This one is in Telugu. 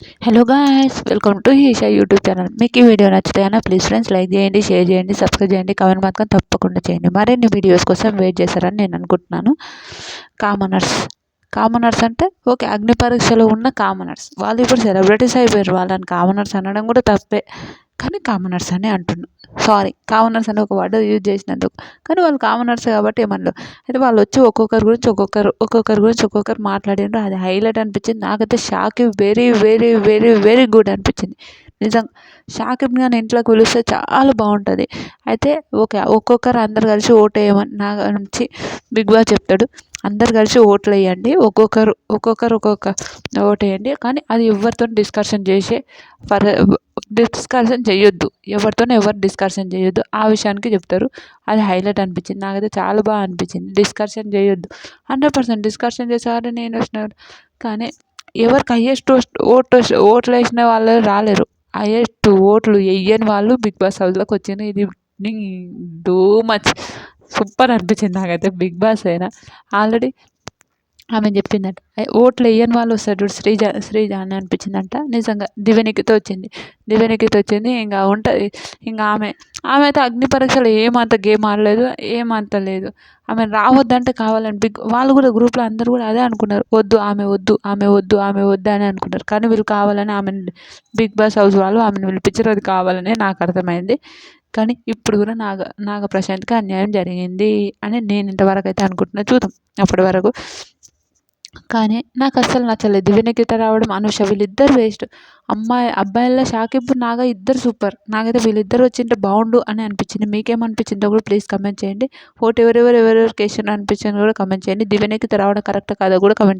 Hello guys, welcome to Eesha YouTube channel. మీకు ఈ వీడియో నచ్చితే ప్లీజ్ ఫ్రెండ్స్ లైక్ చేయండి, షేర్ చేయండి, సబ్స్క్రైబ్ చేయండి, కామెంట్ మాత్రం తప్పకుండా చేయండి. మరిన్ని వీడియోస్ కోసం వెయిట్ చేస్తారని నేను అనుకుంటున్నాను. కామనర్స్ కామనర్స్ అంటే ఓకే, అగ్ని పరీక్షలో ఉన్న కామనర్స్ వాళ్ళు ఇప్పుడు సెలబ్రిటీస్ అయిపోయారు. వాళ్ళని కామనర్స్ అనడం కూడా తప్పే, కానీ కామనర్స్ అని అంటున్నాను. సారీ, కామనర్స్ అని ఒక వర్డ్ యూజ్ చేసినందుకు. కానీ వాళ్ళు కామనర్స్ కాబట్టి ఏమనలేదు. అయితే వాళ్ళు వచ్చి ఒక్కొక్కరు మాట్లాడిండ్రు. అది హైలైట్ అనిపించింది నాకైతే. Shakib very very very very good అనిపించింది నిజంగా. షాకిబ్ గారిని ఇంట్లోకి పిలిస్తే చాలా బాగుంటుంది. అయితే ఓకే, అందరు కలిసి ఓటు వేయమని నా నుంచి బిగ్ బాస్ చెప్తాడు. అందరు కలిసి ఓట్లు వేయండి, ఒక్కొక్క ఓటు వేయండి, కానీ అది ఎవరితో డిస్కషన్ చేయొద్దు, ఎవరు డిస్కషన్ చేయొద్దు, ఆ విషయానికి చెప్తారు. అది హైలైట్ అనిపించింది నాకైతే, చాలా బాగా అనిపించింది. డిస్కషన్ చేయొద్దు, 100% డిస్కషన్ చేసేవారు నేను వచ్చినారు. కానీ ఎవరికి హైయెస్ట్ ఓట్లు వేసిన వాళ్ళు రాలేరు. హైయెస్ట్ ఓట్లు వేయని వాళ్ళు బిగ్ బాస్ హౌస్లోకి వచ్చింది. ఇది టూ మచ్ సూపర్ అనిపించింది నాకైతే. బిగ్ బాస్ అయినా ఆల్రెడీ ఆమె చెప్పిందంట, ఓట్లు వేయని వాళ్ళు వస్తారు చూడు, శ్రీజ అని అనిపించిందంట. నిజంగా దివ్యనికితో వచ్చింది. ఇంకా ఉంటుంది. ఇంకా ఆమె అయితే అగ్ని పరీక్షలు ఏమంత గేమ్ ఆడలేదు, ఏమంత లేదు. ఆమె రావద్దంటే కావాలని వాళ్ళు కూడా గ్రూప్లో అందరూ కూడా అదే అనుకున్నారు. ఆమె వద్దు అని అనుకున్నారు. కానీ వీళ్ళు కావాలని ఆమెను, బిగ్ బాస్ హౌస్ వాళ్ళు ఆమెను పిలిపించారు. అది కావాలని నాకు అర్థమైంది. కానీ ఇప్పుడు కూడా నాగ ప్రశాంత్కి అన్యాయం జరిగింది అని నేను ఇంతవరకు అయితే అనుకుంటున్నా. చూద్దాం అప్పటి వరకు. కానీ నాకు అస్సలు నచ్చలేదు దివ్యనికిత రావడం, అనూష, వీళ్ళిద్దరు వేస్ట్. అబ్బాయిల్లో షాకిబ్, నాగ ఇద్దరు సూపర్. నాకైతే వీళ్ళిద్దరు వచ్చింటే బాగుండు అని అనిపించింది. మీకేమనిపించిందో కూడా ప్లీజ్ కమెంట్ చేయండి. ఓటు ఎవరెవరికి వేసిన అనిపించింది కూడా కమెంట్ చేయండి. దివ్యనికిత రావడం కరెక్ట్ కాదో కూడా కమెంట్